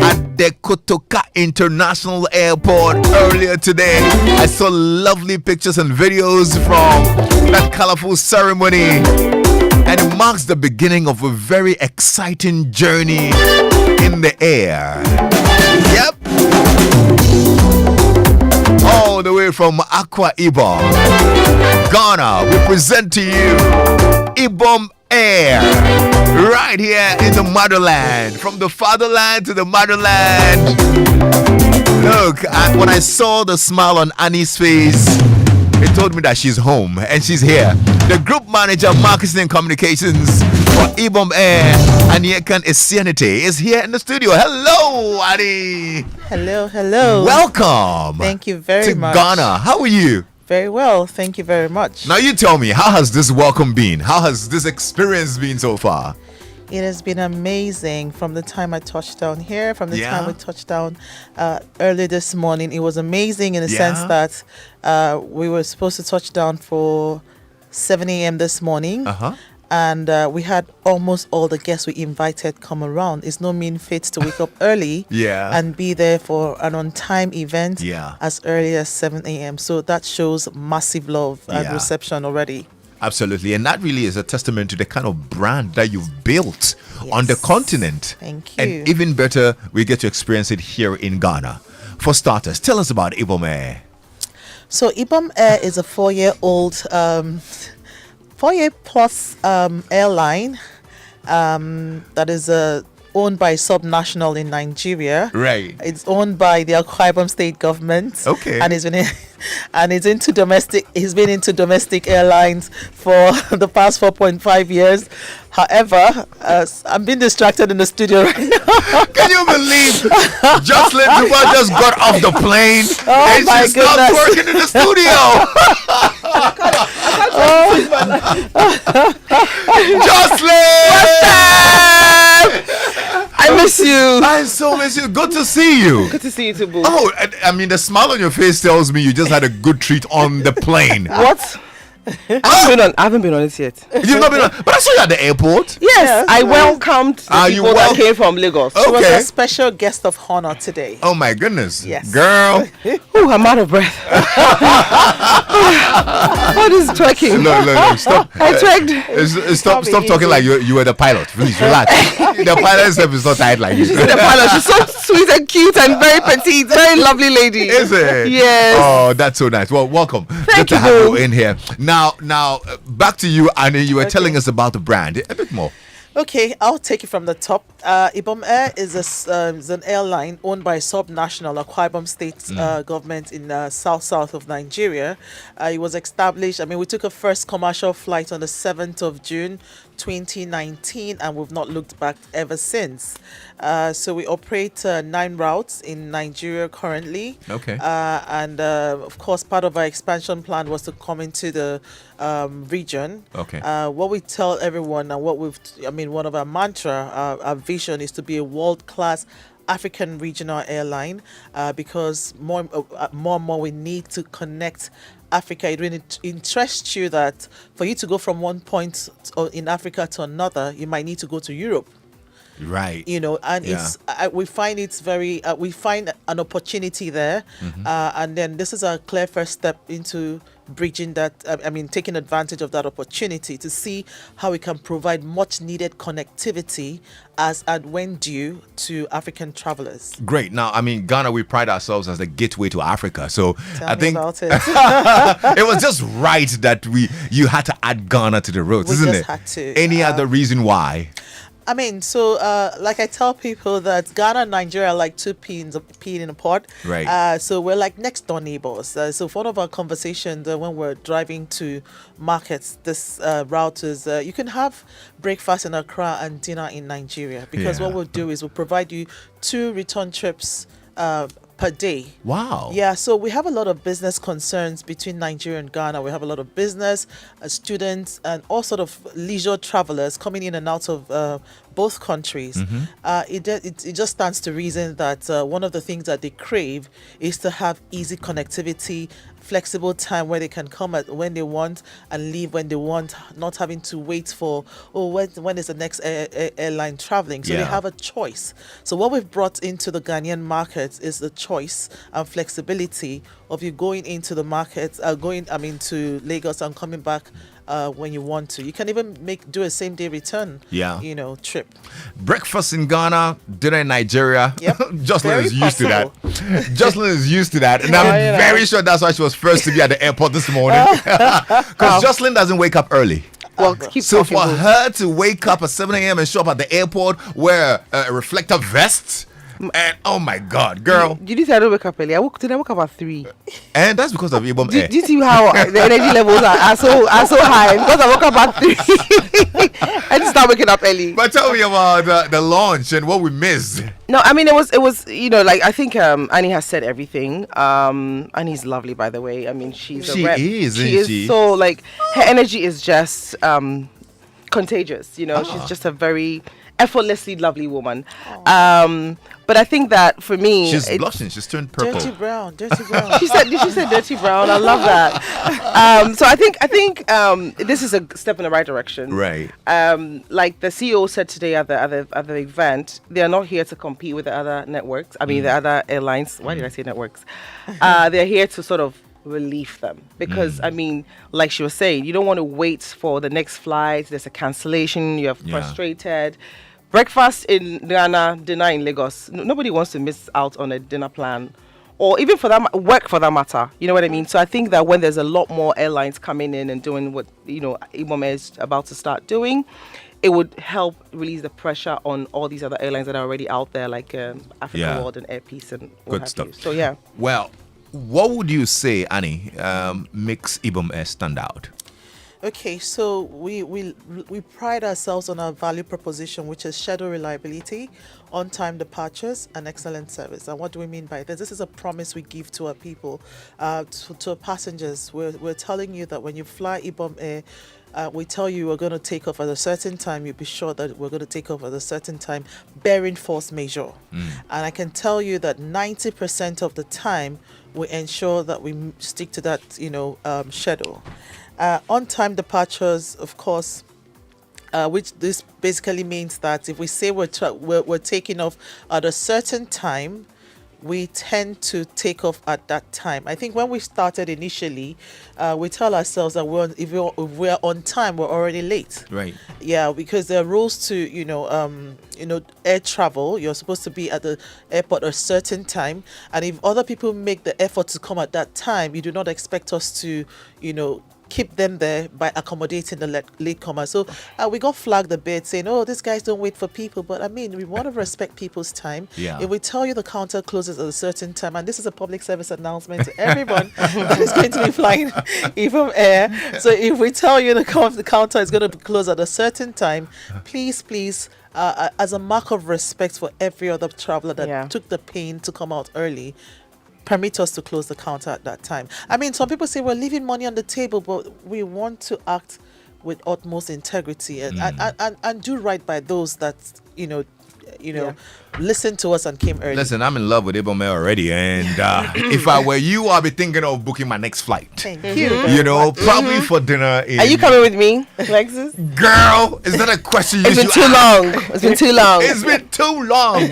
at the Kotoka International Airport earlier today. I saw lovely pictures and videos from that colorful ceremony, and it marks the beginning of a very exciting journey in the air. Yep. All the way from Akwa Ibom, Ghana, we present to you Ibom Air, right here in the motherland, from the fatherland to the motherland. Look, when I saw the smile on Annie's face, it told me that she's home and she's here. The group manager, marketing and communications for Ibom Air, Anyekan Esianite, is here in the studio. Hello, Annie. Hello, hello. Welcome. Thank you very much. To Ghana. How are you? Very well, thank you very much. Now you tell me, how has this welcome been? How has this experience been so far? It has been amazing from the time I touched down here, from the time we touched down early this morning. It was amazing in the sense that we were supposed to touch down for 7 a.m. this morning. And we had almost all the guests we invited come around. It's no mean feat to wake up early and be there for an on-time event as early as 7 a.m. So that shows massive love and reception already. Absolutely. And that really is a testament to the kind of brand that you've built on the continent. Thank you. And even better, we get to experience it here in Ghana. For starters, tell us about Ibom Air. So Ibom Air is a 4-year-old 4-year plus airline that is owned by subnational in Nigeria. Right. It's owned by the Akwa Ibom state government. Okay. And he's been into domestic airlines for the past 4.5 years. However, I'm being distracted in the studio right now. Can you believe Joselyn Dumas just got off the plane and my she's not working in the studio? Joselyn! I miss you. I so miss you. Good to see you. Good to see you too, boo. Oh, I mean, the smile on your face tells me you just had a good treat on the plane. What? I haven't been on it yet. You've not been on, but I saw you at the airport. Yes, I welcomed the people that came from Lagos. She was a special guest of honor today. Oh my goodness. Yes. Girl. Oh, I'm out of breath. What is twerking? No. Stop. I twerked. Stop talking like you were the pilot. Please relax. The pilot itself is not tight like you. She's the pilot. She's so sweet and cute and very petite. Very lovely lady. Is it? Yes. Oh, that's so nice. Well, welcome. Thank Good to you, have boo. you in here. Now, back to you, Annie. You were telling us about the brand. A bit more. Okay, I'll take it from the top. Ibom Air is an airline owned by subnational Akwa Ibom state government in south of Nigeria. It was established. We took a first commercial flight on the 7th of June 2019, and we've not looked back ever since. So we operate 9 routes in Nigeria currently. Okay. And of course, part of our expansion plan was to come into the region. Okay. What we tell everyone and one of our mantra, our vision is to be a world-class African regional airline because more and more we need to connect Africa. It really interests you that for you to go from one point in Africa to another, you might need to go to Europe. Right. It's we find it's very we find an opportunity there, and then this is a clear first step into bridging that. Taking advantage of that opportunity to see how we can provide much needed connectivity as and when due to African travelers. Great. Now, Ghana, we pride ourselves as the gateway to Africa. So Tell I me think about it. it was just right that you had to add Ghana to the roads, isn't it? Had to. Any other reason why? Like I tell people that Ghana and Nigeria are like two peas in a pod. Right. So we're like next door neighbors. So for one of our conversations when we're driving to markets, this route is you can have breakfast in Accra and dinner in Nigeria because what we'll do is we'll provide you 2 return trips per day. Wow. Yeah, so we have a lot of business concerns between Nigeria and Ghana. We have a lot of business, students, and all sort of leisure travelers coming in and out of both countries, it just stands to reason that one of the things that they crave is to have easy connectivity, flexible time where they can come at when they want and leave when they want, not having to wait for when is the next airline traveling. So they have a choice. So what we've brought into the Ghanaian market is the choice and flexibility of you going into the market, to Lagos and coming back when you want to. You can even do a same day return trip. Breakfast in Ghana, dinner in Nigeria. Yep. Jocelyn is used to that. Jocelyn is used to that. And I'm very sure that's why she was first to be at the airport this morning. Because Jocelyn doesn't wake up early. Well, so for her to wake up at 7 a.m. and show up at the airport, wear a reflective vest, and oh my God, girl! Did you say I don't wake up early? I woke up at 3. And that's because of Ibom Air. Do you see how the energy levels are so high? Because I woke up at 3. I just start waking up early. But tell me about the launch and what we missed. No, I mean it was I think Annie has said everything. Annie's lovely, by the way. I mean she is so her energy is just contagious. She's just a very effortlessly lovely woman. But I think that for me, she's blushing. She's turned purple. Dirty brown. Did she say dirty brown? I love that. So I think this is a step in the right direction. Right. Like the CEO said today at the event, they are not here to compete with the other networks. I mean the other airlines. Why did I say networks? They're here to sort of relieve them because I mean, like she was saying, you don't want to wait for the next flight. There's a cancellation. You're frustrated. Breakfast in Ghana, dinner in Lagos. Nobody wants to miss out on a dinner plan, or even for that work for that matter. You know what I mean? So I think that when there's a lot more airlines coming in and doing what Ibom Air is about to start doing, it would help release the pressure on all these other airlines that are already out there, like African World and Air Peace and what have stuff. you. So yeah. Well, what would you say, Annie, makes Ibom Air stand out? Okay, so we pride ourselves on our value proposition, which is schedule reliability, on-time departures, and excellent service. And what do we mean by this? This is a promise we give to our people, to our passengers. We're telling you that when you fly Ibom Air, we tell you we're going to take off at a certain time. You be sure that we're going to take off at a certain time, bearing force majeure. And I can tell you that 90% of the time, we ensure that we stick to that, schedule. On-time departures, of course, which this basically means that if we say we're taking off at a certain time, we tend to take off at that time. I think when we started initially, we tell ourselves that if we're on time, we're already late. Right. Yeah, because there are rules to air travel. You're supposed to be at the airport at a certain time, and if other people make the effort to come at that time, you do not expect us to, keep them there by accommodating the latecomers. So we got flagged a bit saying, these guys don't wait for people. But I mean, we want to respect people's time. Yeah. If we tell you the counter closes at a certain time, and this is a public service announcement to everyone that is going to be flying Ibom Air. So if we tell you the counter is going to close at a certain time, please, as a mark of respect for every other traveler that took the pain to come out early, permit us to close the counter at that time. I mean, some people say we're leaving money on the table, but we want to act with utmost integrity and do right by those that listened to us and came early. Listen, I'm in love with Ibom Air already, and if I were you, I'll be thinking of booking my next flight. Thank you. Probably for dinner. Are you coming with me, Lexis? Girl, is that a question? It's been too long. It's been too long. It's been too long.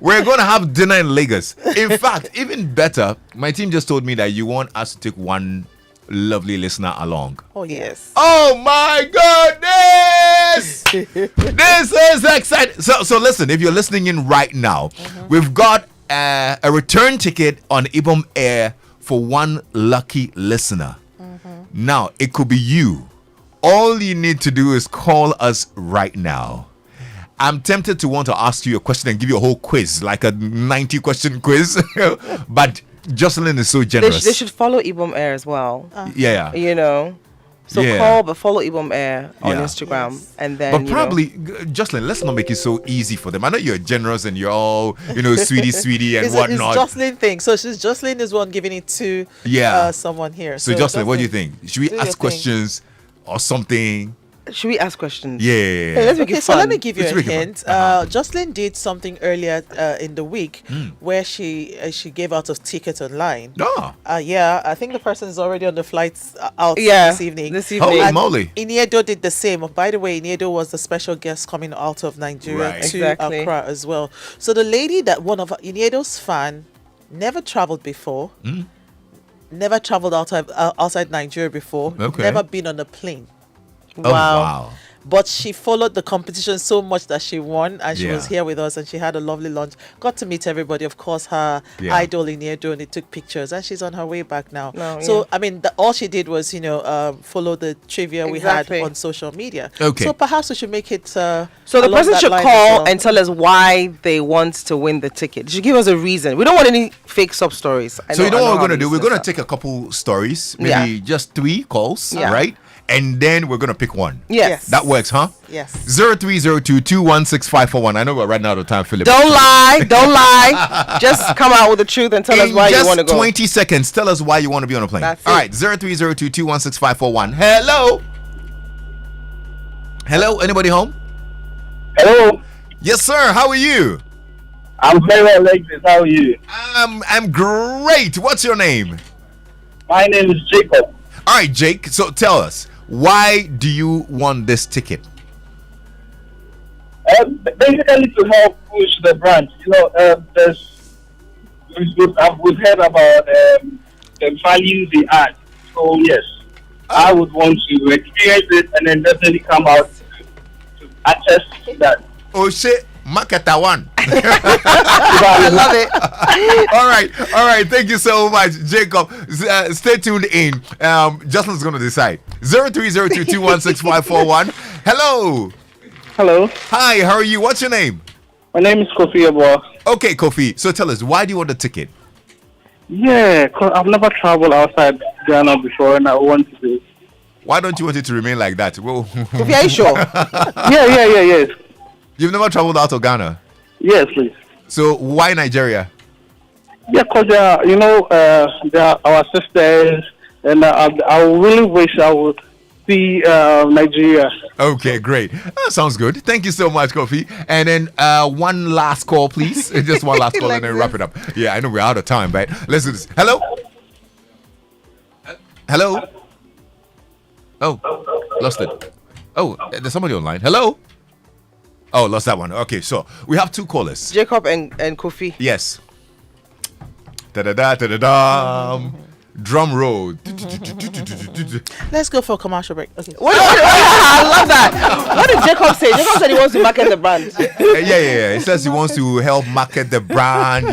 We're going to have dinner in Lagos. In fact, even better, my team just told me that you want us to take one lovely listener along. Oh, yes. Oh, my goodness. This is exciting. So listen, if you're listening in right now, we've got a return ticket on Ibom Air for one lucky listener. Now, it could be you. All you need to do is call us right now. I'm tempted to want to ask you a question and give you a whole quiz, like a 90-question quiz. But Joselyn is so generous. They should follow Ibom Air as well. Yeah. So call, but follow Ibom Air on Instagram. Yes. And then, but probably, Joselyn, let's not make it so easy for them. I know you're generous and you're all, sweetie and whatnot. It's Joselyn thing. So Joselyn is one giving it to someone here. So Joselyn, what do you think? Should we ask questions or something? Should we ask questions? Yeah. Hey, let's make it So fun. let me give you Let's a make it fun. hint. Jocelyn did something earlier in the week where she gave out a ticket online. Oh. Yeah, I think the person is already on the flights out Yeah, this evening. Holy And moly. Iniedo did the same. By the way, Iniedo was the special guest coming out of Nigeria Right. to Exactly. Accra as well. So the lady that one of Iniedo's fan never traveled before, never traveled outside Nigeria before, Okay. never been on a plane. Oh, wow. But she followed the competition so much that she won, and she Yeah. was here with us, and she had a lovely lunch. Got to meet everybody, of course, her Yeah. idol in Edo, and they took pictures, and she's on her way back now. No, So, yeah. I mean, all she did was, follow the trivia Exactly. we had on social media. Okay. So perhaps we should make it. So the along person that should line as call well. and tell us why they want to win the ticket. They should give us a reason. We don't want any fake sub stories. So you know what we're gonna do? We're gonna take a couple stories, maybe just 3 calls, Yeah. right? And then we're gonna pick one. Yes. That works, huh? Yes. 0302216541. I know we're running out of time, Philip. Don't lie. Don't lie. Just come out with the truth and tell us In why you just want to go. 20 seconds, tell us why you want to be on a plane. That's All it. right, 0302216541. Hello. Hello, anybody home? Hello, Yes, sir. How are you? I'm very well, Lexis. How are you? I'm great. What's your name? My name is Jacob. All right, Jake. So tell us, why do you want this ticket? Basically, to help push the brand. We've heard about the value they add. So yes, I would want to experience it and then definitely come out to attest to that. Oh shit, Makata one. I love it. all right. Thank you so much, Jacob. Stay tuned in. Justin's gonna decide. 0302216541. Hello. Hello, Hi. How are you? What's your name? my name is Kofi Ebo. Okay, Kofi. So tell us, why do you want the ticket? Yeah, 'cause I've never traveled outside Ghana before and I want to do. Why don't you want it to remain like that? Well, Kofi, are you sure? Yes. you've never traveled out of Ghana, Yes, please. so why Nigeria? Yeah, because they are our sisters, and I really wish I would see Nigeria. Okay, great. Sounds good. Thank you so much, Kofi. And then one last call, please. Just one last call, and then wrap it up. Yeah, I know we're out of time, but let's do this. Hello. Hello. Oh, lost it. Oh, there's somebody online. Hello. Oh, lost that one. Okay, so we have 2 callers. Jacob and Kofi. Yes. Da da da da da da. Drum roll. Let's go for a commercial break. Okay. I love that. What did Jacob say? Jacob said he wants to market the brand. Yeah. He says he wants to help market the brand.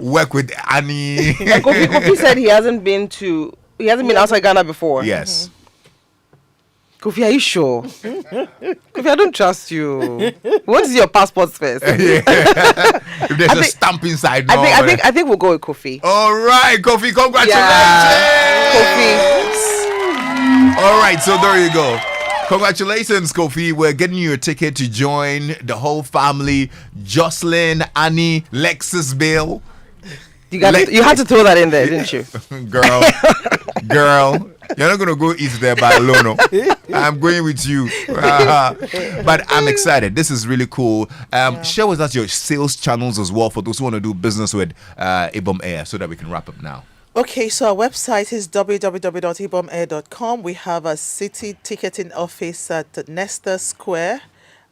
Work with Annie. And Kofi said he hasn't been outside Ghana before. Yes. Kofi, are you sure? Kofi, I don't trust you. What is your passport first? If there's a stamp inside. No, I think we'll go with Kofi. All right, Kofi, congratulations. Yeah, Kofi. All right, so there you go. Congratulations, Kofi. We're getting you a ticket to join the whole family. Jocelyn, Annie, Lexis, Bill. You had to throw that in there, didn't you? Girl, you're not gonna go eat there by alone. No. I'm going with you. But I'm excited. This is really cool. Share with us your sales channels as well for those who want to do business with Ibom Air, so that we can wrap up now. Okay, so our website is www.ibomair.com. We have a city ticketing office at Nesta Square.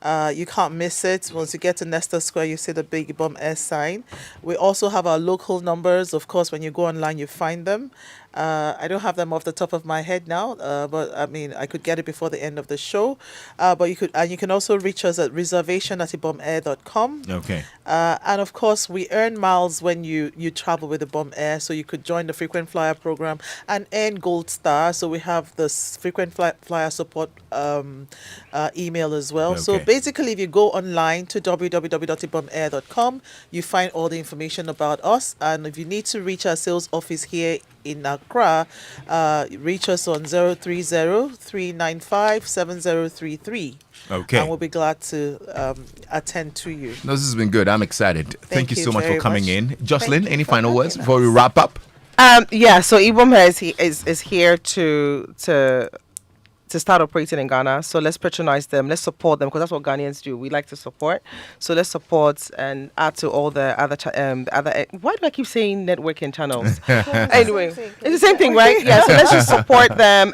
You can't miss it. Once you get to Nesta Square, you see the big Ibom Air sign. We also have our local numbers. Of course, when you go online, you find them. I don't have them off the top of my head now, but I mean, I could get it before the end of the show. But you can also reach us at reservation@ibomair.com. Okay. And of course, we earn miles when you travel with Ibom Air, so you could join the frequent flyer program and earn Gold Star. So we have this frequent flyer support email as well. So Okay. basically, if you go online to www.ibomair.com, you find all the information about us. And if you need to reach our sales office here in Accra, reach us on 030-395-7033. Okay. And we'll be glad to attend to you. No, this has been good. I'm excited. Thank you so much for very coming much. in. Jocelyn, Thank you any for final words having before we wrap up? So Ibom Air is here to start operating in Ghana. So let's patronize them. Let's support them because that's what Ghanaians do. We like to support. So let's support and add to all the other why do I keep saying networking channels? Anyway, it's the same thing, right? Yeah. So let's just support them.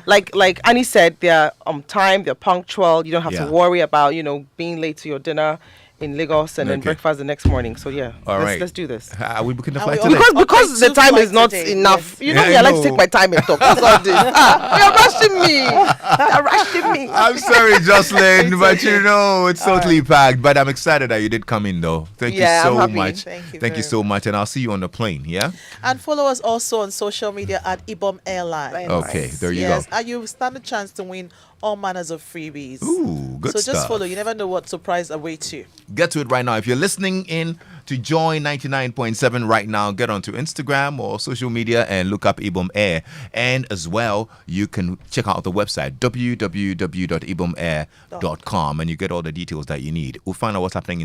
Like Annie said, they're on time. They're punctual. You don't have to worry about being late to your dinner in Lagos and then breakfast the next morning. So let's do this. Are we booking the flight today? Because the time is not enough. Me, I like to take my time and talk. That's all this. You're rushing me. You're rushing me. I'm sorry, Joselyn, but it's totally packed. But I'm excited that you did come in, though. Thank you so much. Thank you so much, and I'll see you on the plane. Yeah. And follow us also on social media at Ibom Airlines. Okay, there you go. And you stand a chance to win all manners of freebies. Ooh, good stuff. So just follow. You never know what surprise awaits you. Get to it right now. If you're listening in to Joy 99.7 right now, get onto Instagram or social media and look up Ibom Air. And as well, you can check out the website, www.ibomair.com, and you get all the details that you need. We'll find out what's happening